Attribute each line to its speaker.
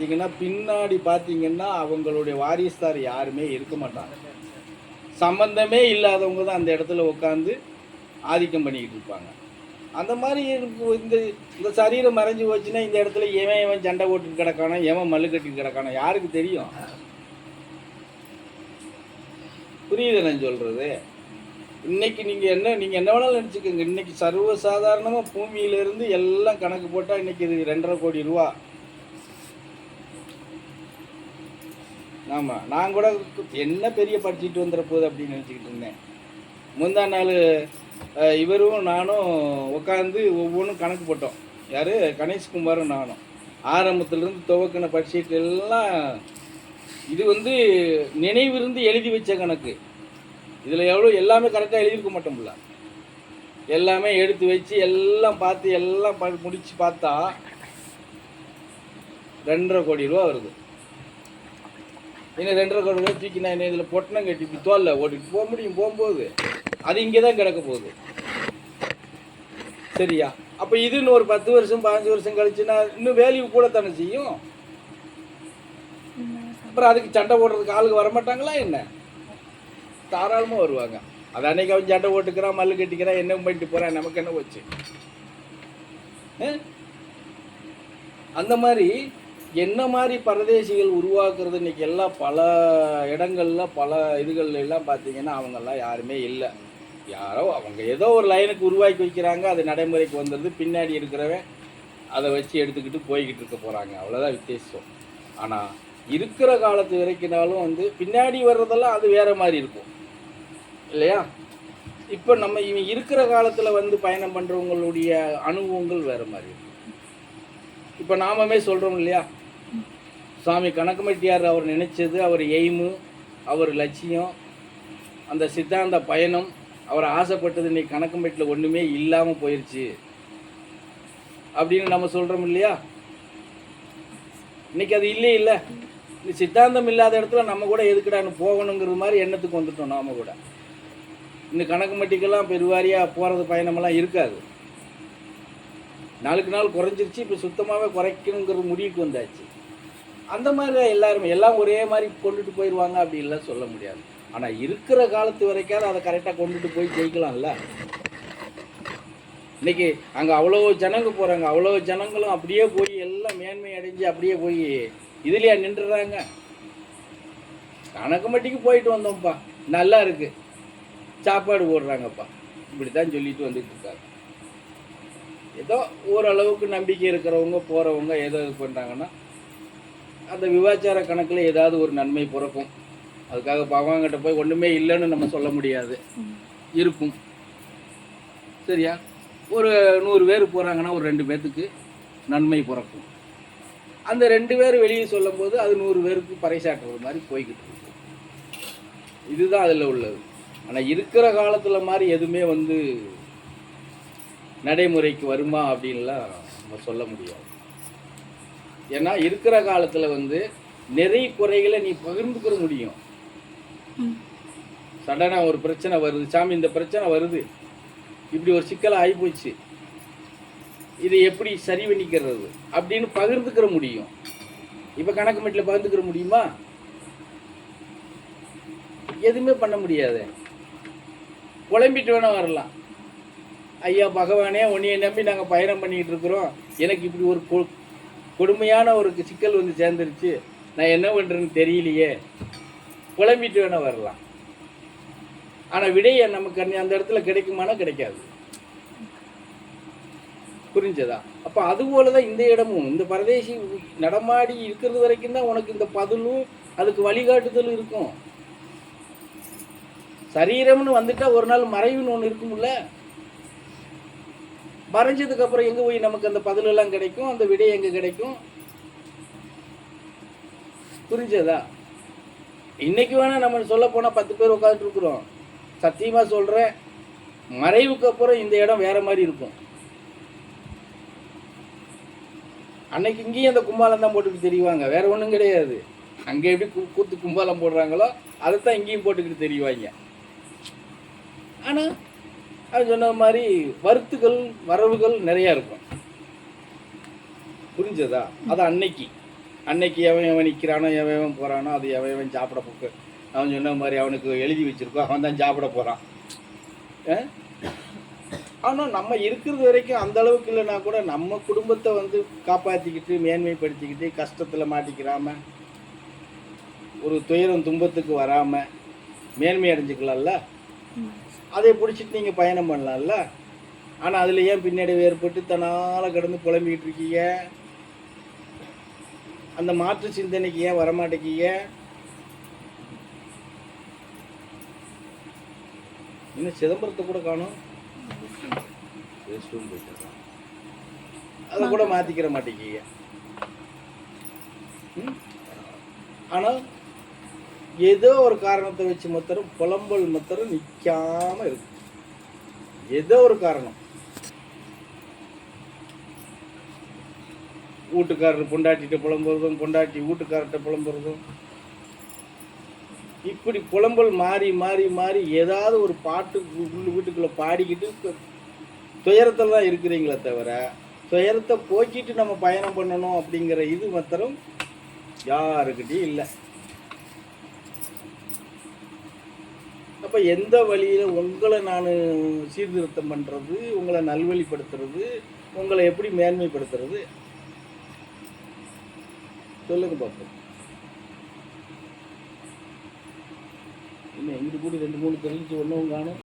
Speaker 1: பார்த்தீங்கன்னா பின்னாடி பார்த்தீங்கன்னா அவங்களுடைய வாரிசுதார் யாருமே இருக்க மாட்டாங்க. சம்பந்தமே இல்லாதவங்க தான் அந்த இடத்துல உட்காந்து ஆதிக்கம் பண்ணிக்கிட்டு இருப்பாங்க. அந்த மாதிரி இந்த இந்த சரீரம் மறைஞ்சு போச்சுன்னா இந்த இடத்துல எவன் சண்டை போட்டுட்டு கிடக்கானோ, எவன் மல்லு கட்டிட்டு கிடக்கானோ யாருக்கு தெரியும்? புரியுது நான் சொல்கிறது? இன்னைக்கு நீங்கள் என்ன வேணாலும் நினச்சிக்கோங்க. இன்னைக்கு சர்வசாதாரணமாக பூமியிலேருந்து எல்லாம் கணக்கு போட்டால் இன்னைக்கு இது 2.5 கோடி ரூபா. ஆமாம், நான் கூட என்ன பெரிய படிச்சுட்டு வந்துட போகுது அப்படின்னு நினச்சிக்கிட்டு இருந்தேன். முந்தா நாள் இவரும் நானும் உட்காந்து ஒவ்வொன்றும் கணக்கு போட்டோம். யார்? கணேஷ்குமாரும் நானும் ஆரம்பத்துலேருந்து துவக்கின படிச்சுட்டு எல்லாம் இது நினைவிருந்து எழுதி வச்ச கணக்கு. இதில் எல்லாமே கரெக்டாக எழுதியிருக்க மாட்டோம்ல. எல்லாமே எடுத்து வச்சு எல்லாம் பார்த்து எல்லாம் முடித்து பார்த்தா 2.5 கோடி ரூபா வருது. இன்னும் 2.5 கோடி ரூபா தூக்கி நான் என்ன இதில் பொட்டணம் கட்டி இப்படி தோல்ல ஓட்டிட்டு போக முடியும்? போகும்போது அது இங்கே தான் கிடக்க போகுது. சரியா? அப்போ இது இன்னும் ஒரு 10 வருஷம் 15 வருஷம் கழிச்சுன்னா இன்னும் வேல்யூ கூட தானே செய்யும். அப்புறம் அதுக்கு சண்டை போடுறதுக்கு ஆளுக்கு வரமாட்டாங்களா என்ன? தாராளமாக வருவாங்க. அது அன்னைக்கு அவன் சண்டை போட்டுக்கிறான், மல்லு கட்டிக்கிறான், என்ன பண்ணிட்டு போகிறான், நமக்கு என்ன போச்சு? அந்த மாதிரி என்ன மாதிரி பரதேசிகள் உருவாக்குறது இன்னைக்கு எல்லாம் பல இடங்கள்ல பல இதுகள்ல எல்லாம் பார்த்தீங்கன்னா அவங்கெல்லாம் யாருமே இல்லை. யாரோ அவங்க ஏதோ ஒரு லைனுக்கு உருவாக்கி வைக்கிறாங்க, அது நடைமுறைக்கு வந்துடுது. பின்னாடி இருக்கிறவன் அதை வச்சு எடுத்துக்கிட்டு போய்கிட்டு இருக்க போகிறாங்க. அவ்வளோதான் வித்தியாசம். ஆனால் இருக்கிற காலத்து வரைக்கும்னாலும் பின்னாடி வர்றதெல்லாம் அது வேறு மாதிரி இருக்கும் இல்லையா? இப்போ நம்ம இவன் இருக்கிற காலத்தில் பயணம் பண்ணுறவங்களுடைய அனுபவங்கள் வேறு மாதிரி இருக்கும். இப்போ நாமமே சொல்கிறோம் இல்லையா, சுவாமி கணக்கம்பட்டியார் அவர் நினைச்சது, அவர் எய்மு, அவர் லட்சியம், அந்த சித்தாந்த பயணம், அவர் ஆசைப்பட்டது இன்னைக்கு கணக்கம்பட்டியில் ஒன்றுமே இல்லாமல் போயிடுச்சு அப்படின்னு நம்ம சொல்கிறோம் இல்லையா? இன்னைக்கு அது இல்லை. இந்த சித்தாந்தம் இல்லாத இடத்துல நம்ம கூட எதுக்குடான்னு போகணுங்கிற மாதிரி எண்ணத்துக்கு வந்துட்டோம். நாம் கூட இந்த கணக்கம்பட்டிக்கெல்லாம் பெருவாரியாக போகிறது பயணமெல்லாம் இருக்காது. நாளுக்கு நாள் குறைஞ்சிருச்சு. இப்போ சுத்தமாகவே குறைக்கணுங்கிற முடிவுக்கு வந்தாச்சு. அந்த மாதிரி எல்லாருமே எல்லாம் ஒரே மாதிரி கொண்டுட்டு போயிடுவாங்க அப்படின்லாம் சொல்ல முடியாது. ஆனால் இருக்கிற காலத்து வரைக்காவது அதை கரெக்டாக கொண்டுட்டு போய் ஜெயிக்கலாம்ல. இன்றைக்கி அங்கே அவ்வளோ ஜனங்க போகிறாங்க, அவ்வளோ ஜனங்களும் அப்படியே போய் எல்லாம் மேன்மை அடைஞ்சு அப்படியே போய் இதுலையா நின்றுறாங்க. கணக்கம்பட்டிக்கு போயிட்டு வந்தோம்ப்பா, நல்லா இருக்குது, சாப்பாடு போடுறாங்கப்பா, இப்படி தான் சொல்லிட்டு வந்துட்டு இருக்காங்க. ஏதோ ஓரளவுக்கு நம்பிக்கை இருக்கிறவங்க போகிறவங்க ஏதோ இது பண்ணுறாங்கன்னா அந்த விவாச்சார கணக்கில் ஏதாவது ஒரு நன்மை பிறக்கும். அதுக்காக பகவான்கிட்ட போய் ஒன்றுமே இல்லைன்னு நம்ம சொல்ல முடியாது, இருக்கும். சரியா? ஒரு 100 பேர் போகிறாங்கன்னா ஒரு 2 பேர்த்துக்கு நன்மை பிறக்கும். அந்த 2 பேர் வெளியே சொல்லும் போது அது 100 பேருக்கு பறைசாட்டுறது மாதிரி போய்கிட்டு இருக்கு. இதுதான் அதில் உள்ளது. ஆனால் இருக்கிற காலத்தில் மாதிரி எதுவுமே நடைமுறைக்கு வருமா அப்படின்லாம் நம்ம சொல்ல முடியாது. ஏன்னா இருக்கிற காலத்தில் நிறைய குறைகளை நீ பகிர்ந்துக்கிற முடியும். சடனாக ஒரு பிரச்சனை வருது, சாமி இந்த பிரச்சனை வருது, இப்படி ஒரு சிக்கலை ஆகிப்போச்சு, இதை எப்படி சரி பண்ணிக்கிறது அப்படின்னு பகிர்ந்துக்கிற முடியும். இப்போ கணக்கம்பட்டியில் பகிர்ந்துக்கிற முடியுமா? எதுவுமே பண்ண முடியாது. குழம்பிட்டு வேணா வரலாம். ஐயா பகவானே, உன்னையை நம்பி நாங்கள் பயணம் பண்ணிக்கிட்டு இருக்கிறோம், எனக்கு இப்படி ஒரு கொடுமையான ஒரு சிக்கல் சேர்ந்துருச்சு, நான் என்ன பண்ணுறேன்னு தெரியலையே, குழம்பிட்டு வேணா வரலாம். ஆனால் விடையை நமக்கு அந்த இடத்துல கிடைக்குமானா கிடைக்காது. புரிஞ்சதா? அப்போ அதுபோல தான் இந்த இடமும், இந்த பரதேசி நடமாடி இருக்கிறது வரைக்கும் தான் உனக்கு இந்த பதிலும் அதுக்கு வழிகாட்டுதலும் இருக்கும். சரீரம்னு வந்துட்டா ஒரு நாள் மறைவுன்னு ஒன்று இருக்கும்ல. மறைஞ்சதுக்கப்புறம் எங்கே போய் நமக்கு அந்த பதிலெல்லாம் கிடைக்கும், அந்த விடை எங்கே கிடைக்கும்? புரிஞ்சதா? இன்னைக்கு வேணா நம்ம சொல்ல போனால் 10 பேர் உட்காந்துட்டு இருக்கிறோம். சத்தியமாக சொல்கிறேன், மறைவுக்கு அப்புறம் இந்த இடம் வேற மாதிரி இருக்கும். அன்னைக்கு இங்கேயும் அந்த கும்பாலம் தான் போட்டுக்கிட்டு தெரிவாங்க, வேற ஒன்றும் கிடையாது. அங்கே எப்படி கூத்து கும்பாலம் போடுறாங்களோ அதைத்தான் இங்கேயும் போட்டுக்கிட்டு தெரிவாங்க. ஆனால் அது சொன்ன மாதிரி வருத்துகள் வரவுகள் நிறையா இருக்கும். புரிஞ்சதா? அது அன்னைக்கு அன்னைக்கு எவன் எவன் நிற்கிறானோ எவன் எவன் போகிறானோ அது எவன் எவன் சாப்பிட போக்கு அவன் சொன்ன மாதிரி அவனுக்கு எழுதி வச்சுருக்கோம், அவன் தான் சாப்பிட போகிறான். ஆனால் நம்ம இருக்கிறது வரைக்கும் அந்த அளவுக்கு இல்லைன்னா கூட நம்ம குடும்பத்தை வந்து காப்பாற்றிக்கிட்டு மேன்மைப்படுத்திக்கிட்டு கஷ்டத்தில் மாட்டிக்கிறாமல் ஒரு துயரம் துன்பத்துக்கு வராமல் மேன்மை அடைஞ்சிக்கலாம்ல. அதை பிடிச்சிட்டு நீங்கள் பயணம் பண்ணலாம்ல. ஆனால் அதில் ஏன் பின்னாடி ஏற்பட்டு தன்னால் கடந்து புலம்பிக்கிட்டு இருக்கீங்க? அந்த மாற்று சிந்தனைக்கு ஏன் வரமாட்டேக்கீங்க? இன்னும் சிதம்பரத்தை கூட காணும், அதை கூட மாற்றிக்கிற மாட்டேங்கிங்க. ஆனால் ஏதோ ஒரு காரணத்தை வச்சு மொத்தரும் புலம்பல் மொத்தரும் நிற்காம இருக்கு. ஏதோ ஒரு காரணம், வீட்டுக்காரர் பொண்டாட்டிகிட்ட புலம்புறதும், பொண்டாட்டி வீட்டுக்காரர்கிட்ட புலம்புறதும், இப்படி புலம்பல் மாறி மாறி மாறி ஏதாவது ஒரு பாட்டு வீட்டுக்குள்ளே பாடிக்கிட்டு துயரத்தில் தான் இருக்கிறீங்களே தவிர துயரத்தை போக்கிட்டு நம்ம பயணம் பண்ணணும் அப்படிங்கிற இது மாத்திரம் யாருக்கிட்டையும் இல்லை. அப்போ எந்த வழியில் உங்களை நான் சீர்திருத்தம் பண்ணுறது, உங்களை நல்வழிப்படுத்துறது, உங்களை எப்படி மேன்மைப்படுத்துறது சொல்லுங்க பார்ப்போம். இன்னும் எங்கிட்டு கூடி 2 3 தெரிஞ்சு ஒன்றும் காணும்.